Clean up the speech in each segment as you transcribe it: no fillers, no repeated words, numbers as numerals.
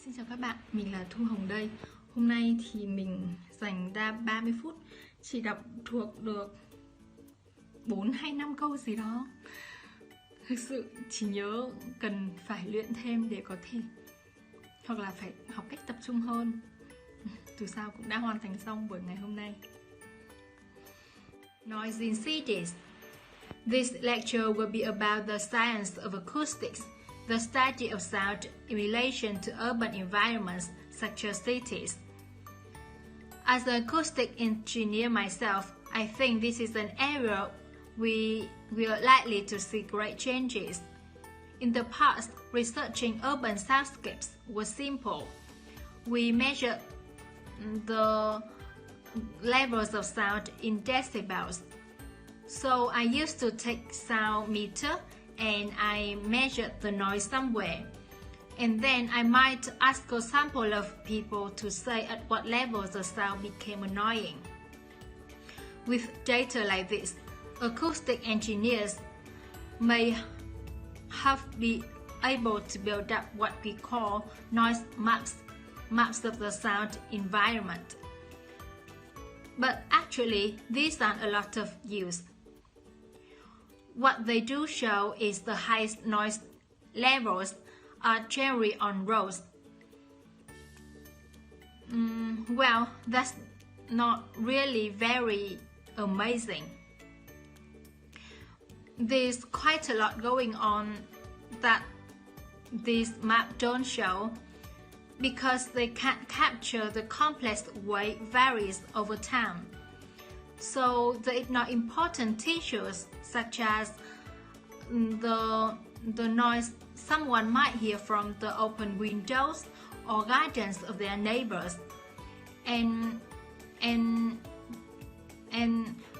Xin chào các bạn, mình là Thu Hồng đây. Hôm nay thì mình dành ra 30 phút chỉ đọc thuộc được 4 hay 5 câu gì đó. Thực sự chỉ nhớ cần phải luyện thêm để có thể, hoặc là phải học cách tập trung hơn. Dù sao cũng đã hoàn thành xong buổi ngày hôm nay. Noise in cities. This lecture will be about the science of acoustics, the study of sound in relation to urban environments such as cities. As an acoustic engineer myself, I think this is an area we are likely to see great changes. In the past, researching urban soundscapes was simple. We measured the levels of sound in decibels. So I used to take sound meter and I measured the noise somewhere. And then I might ask a sample of people to say at what level the sound became annoying. With data like this, acoustic engineers may have been able to build up what we call noise maps of the sound environment. But actually, these aren't a lot of use. What they do show is the highest noise levels are generally on roads. Well, that's not really very amazing. There's quite a lot going on that these maps don't show, because they can't capture the complex way varies over time. So they ignore important issues such as the noise someone might hear from the open windows or gardens of their neighbors, and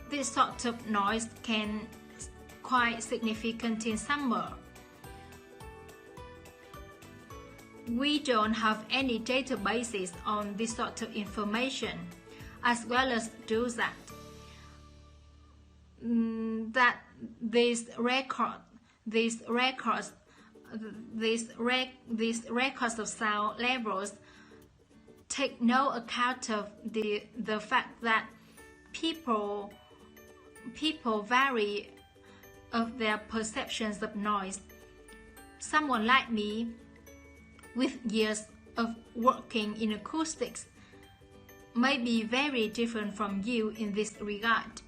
this sort of noise can quite significant in summer. We don't have any databases on this sort of information, as well as do that these records of sound levels take no account of the fact that people vary of their perceptions of noise. Someone like me, with years of working in acoustics, may be very different from you in this regard.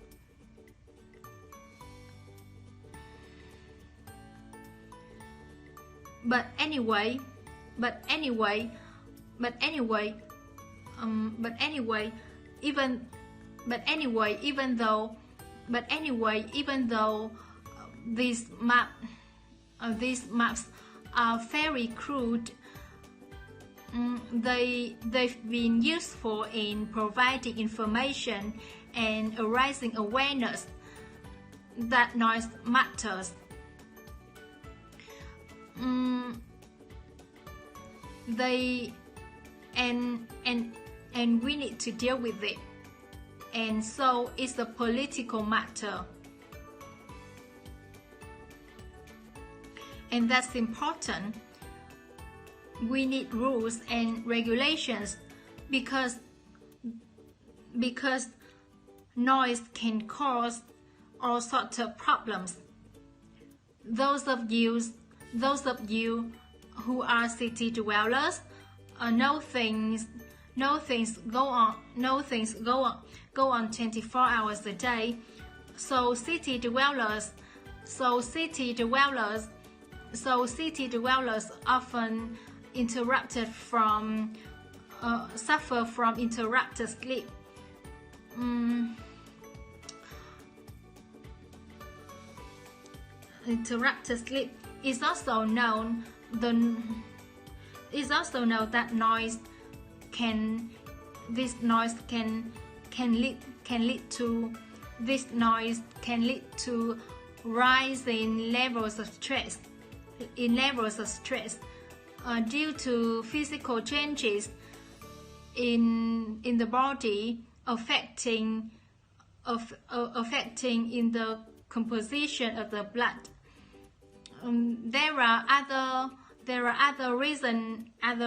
But anyway, even though these maps are very crude, they've been useful in providing information and raising awareness that noise matters. And we need to deal with it, and so it's a political matter, and that's important. We need rules and regulations because noise can cause all sorts of problems. Those of you who are city dwellers know things go on 24 hours a day. So city dwellers often suffer from interrupted sleep. Interrupted sleep is also known. It's also known that this noise can lead to rise in levels of stress. Due to physical changes in the body, affecting in the composition of the blood. There are there are other reason, and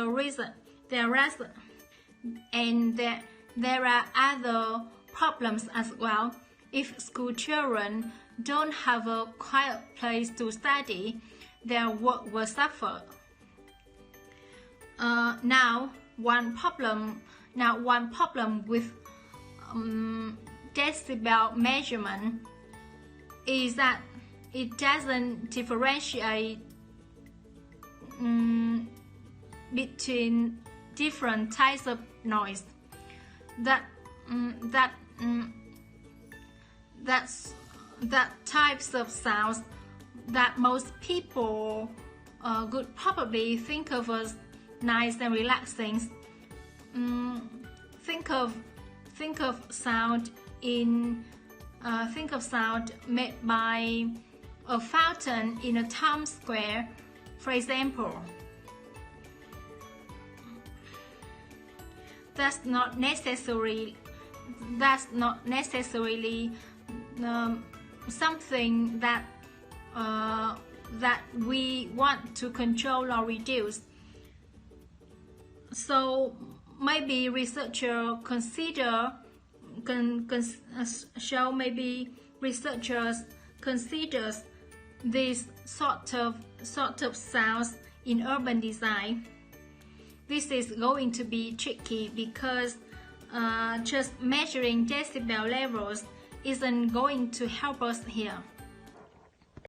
there are other problems as well. If school children don't have a quiet place to study, their work will suffer. Now, one problem with decibel measurement is that it doesn't differentiate between different types of noise. That types of sounds that most people would probably think of as nice and relaxing. Think of sound made by a fountain in a town square, for example. That's not necessarily something that we want to control or reduce. So maybe researchers consider these sort of sounds in urban design. This is going to be tricky because just measuring decibel levels isn't going to help us here.